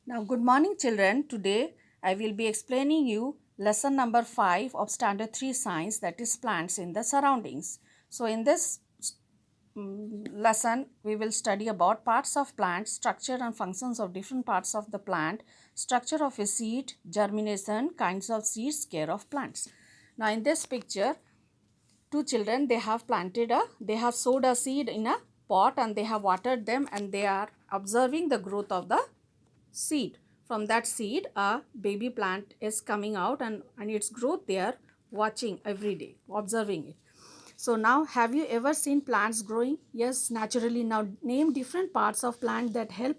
Now, good morning, children. Today, I will be explaining you lesson number 5 of Standard 3 Science, that is plants in the surroundings. So, in this lesson, we will study about parts of plants, structure and functions of different parts of the plant, structure of a seed, germination, kinds of seeds, care of plants. Now, in this picture, two children, they have sowed a seed in a pot and they have watered them and they are observing the growth of the seed. From that seed, a baby plant is coming out and its growth they are watching every day, observing it. So now, have you ever seen plants growing? Yes, naturally. Now, name different parts of plant that help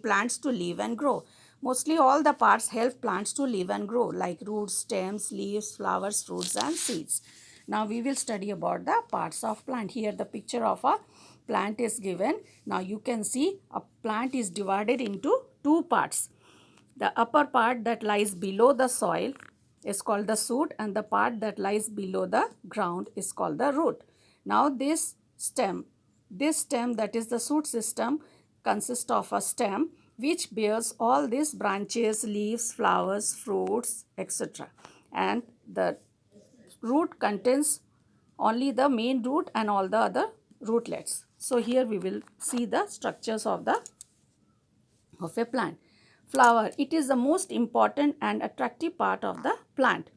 plants to live and grow. Mostly all the parts help plants to live and grow, like roots, stems, leaves, flowers, fruits and seeds. Now we will study about the parts of plant. Here the picture of a plant is given. Now you can see a plant is divided into two parts. The upper part that lies below the soil is called the shoot and the part that lies below the ground is called the root. Now this stem that is the shoot system consists of a stem which bears all these branches, leaves, flowers, fruits, etc. And the root contains only the main root and all the other rootlets. So here we will see the structures of a plant. Flower, it is the most important and attractive part of the plant.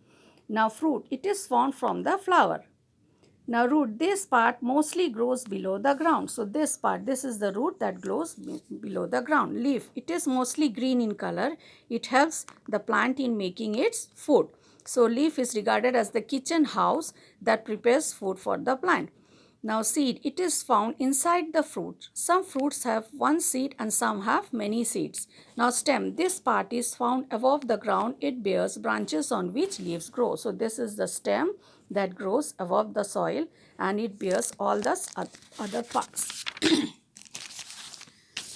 Now fruit, it is found from the flower. Now root, this part mostly grows below the ground. So this is the root that grows below the ground. Leaf, it is mostly green in color. It helps the plant in making its food. So leaf is regarded as the kitchen house that prepares food for the plant. Now seed, it is found inside the fruit. Some fruits have one seed and some have many seeds. Now stem, this part is found above the ground. It bears branches on which leaves grow. So this is the stem that grows above the soil and it bears all the other parts.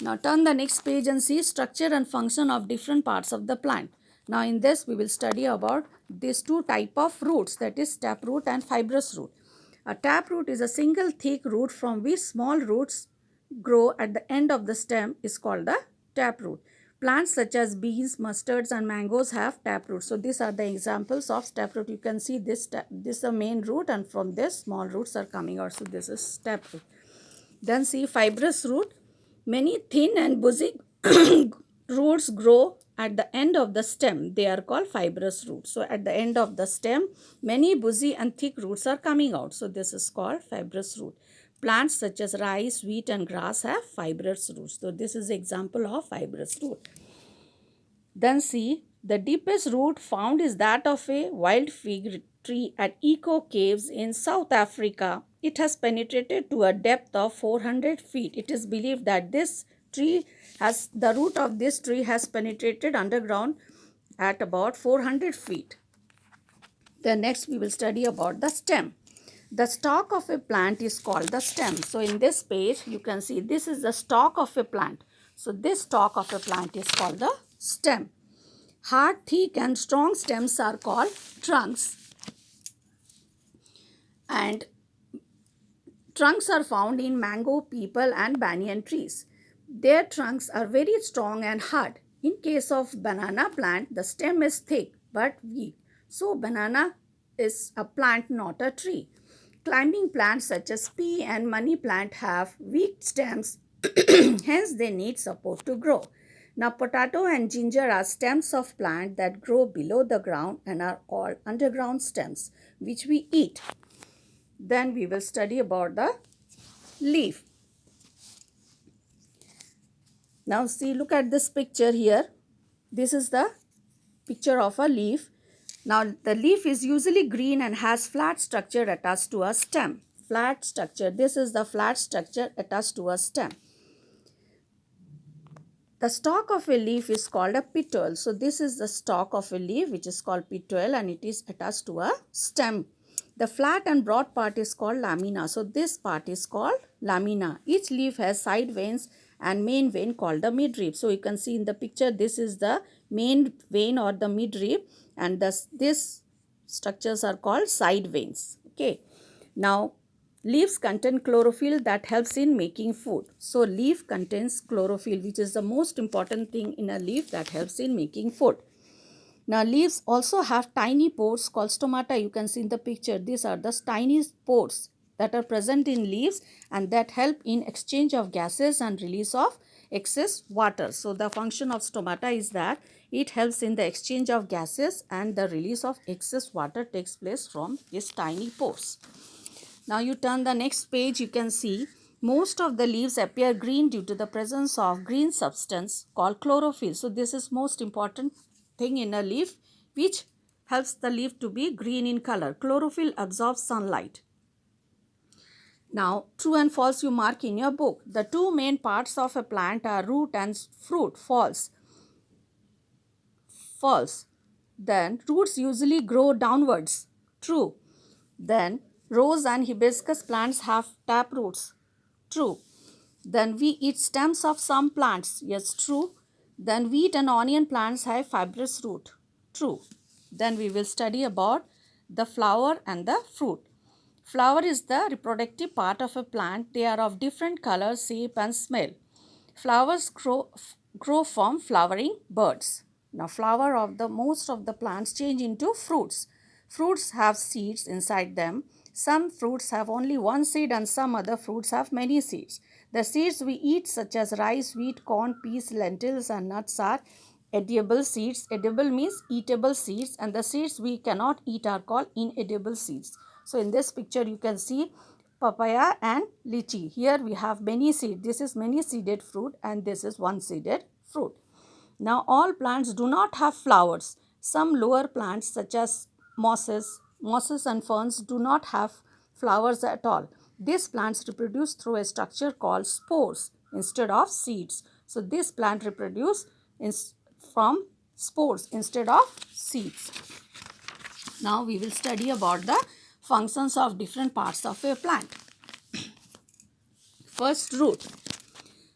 Now turn the next page and see structure and function of different parts of the plant. Now in this we will study about these two type of roots, that is taproot and fibrous root. A taproot is a single thick root from which small roots grow at the end of the stem is called the taproot. Plants such as beans, mustards and mangoes have taproot. So these are the examples of taproot. You can see this is the main root and from this small roots are coming out. So this is taproot. Then see fibrous root. Many thin and bushy roots grow at the end of the stem. They are called fibrous roots. So at the end of the stem, many bushy and thick roots are coming out. So this is called fibrous root. Plants such as rice, wheat and grass have fibrous roots. So this is example of fibrous root. Then see, the deepest root found is that of a wild fig tree at Echo Caves in South Africa. It has penetrated to a depth of 400 feet. It is believed that the root of this tree has penetrated underground at about 400 feet. Then next we will study about the stem. The stalk of a plant is called the stem. So in this page you can see this is the stalk of a plant. So this stalk of a plant is called the stem. Hard, thick and strong stems are called trunks. And trunks are found in mango, peepal and banyan trees. Their trunks are very strong and hard. In case of banana plant, the stem is thick but weak. So banana is a plant, not a tree. Climbing plants such as pea and money plant have weak stems, hence they need support to grow. Now potato and ginger are stems of plant that grow below the ground and are all underground stems which we eat. Then we will study about the leaf. Now see, look at this picture here. This is the picture of a leaf. Now the leaf is usually green and has flat structure attached to a stem. Flat structure. This is the flat structure attached to a stem. The stalk of a leaf is called a petiole. So this is the stalk of a leaf which is called petiole and it is attached to a stem. The flat and broad part is called lamina. So this part is called lamina. Each leaf has side veins and main vein called the midrib. So you can see in the picture this is the main vein or the midrib and these structures are called side veins. Okay. Now Leaves contain chlorophyll that helps in making food. So leaf contains chlorophyll, which is the most important thing in a leaf that helps in making food. Now leaves also have tiny pores called stomata. You can see in the picture. These are the tiny pores that are present in leaves and that help in exchange of gases and release of excess water. So the function of stomata is that it helps in the exchange of gases and the release of excess water takes place from these tiny pores. Now you turn the next page, you can see most of the leaves appear green due to the presence of green substance called chlorophyll. So this is most important thing in a leaf which helps the leaf to be green in color. Chlorophyll absorbs sunlight. Now, true and false you mark in your book. The two main parts of a plant are root and fruit. False. False. Then, roots usually grow downwards. True. Then, rose and hibiscus plants have tap roots. True. Then, we eat stems of some plants. Yes, true. Then, wheat and onion plants have fibrous root. True. Then, we will study about the flower and the fruit. Flower is the reproductive part of a plant. They are of different color, shape and smell. Flowers grow from flowering birds. Now flower of the most of the plants change into fruits. Fruits have seeds inside them. Some fruits have only one seed and some other fruits have many seeds. The seeds we eat such as rice, wheat, corn, peas, lentils and nuts are edible seeds. Edible means eatable seeds and the seeds we cannot eat are called inedible seeds. So in this picture you can see papaya and lychee. Here we have many seeds. This is many seeded fruit and this is one seeded fruit. Now all plants do not have flowers. Some lower plants such as mosses and ferns do not have flowers at all. These plants reproduce through a structure called spores instead of seeds. So this plant reproduce from spores instead of seeds. Now we will study about the functions of different parts of a plant. First, root.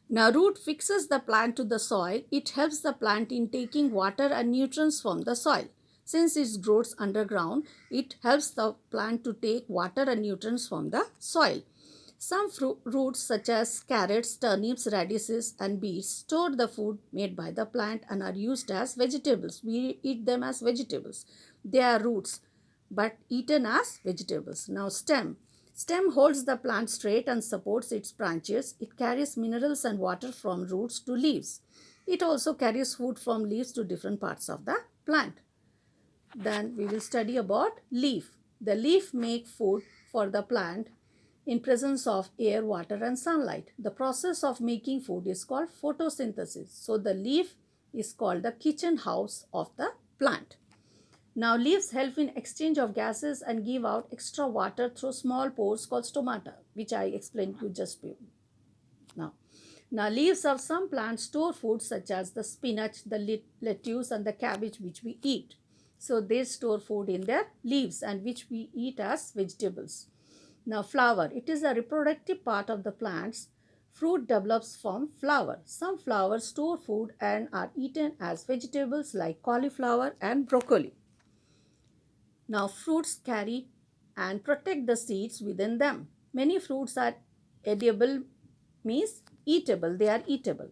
Now root fixes the plant to the soil. It helps the plant in taking water and nutrients from the soil. Since it grows underground, it helps the plant to take water and nutrients from the soil. Some roots such as carrots, turnips, radishes and beets store the food made by the plant and are used as vegetables. We eat them as vegetables. They are roots but eaten as vegetables. Now stem. Stem holds the plant straight and supports its branches. It carries minerals and water from roots to leaves. It also carries food from leaves to different parts of the plant. Then we will study about leaf. The leaf make food for the plant in presence of air, water and sunlight. The process of making food is called photosynthesis. So the leaf is called the kitchen house of the plant. Now leaves help in exchange of gases and give out extra water through small pores called stomata, which I explained to you just now. Now leaves of some plants store food such as the spinach, the lettuce and the cabbage which we eat. So they store food in their leaves and which we eat as vegetables. Now flower, it is a reproductive part of the plants. Fruit develops from flower. Some flowers store food and are eaten as vegetables like cauliflower and broccoli. Now fruits carry and protect the seeds within them. Many fruits are edible, means eatable, they are eatable.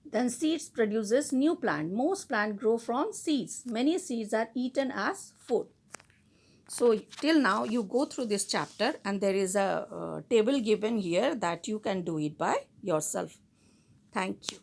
Then seeds produces new plant. Most plants grow from seeds. Many seeds are eaten as food. So till now you go through this chapter and there is a table given here that you can do it by yourself. Thank you.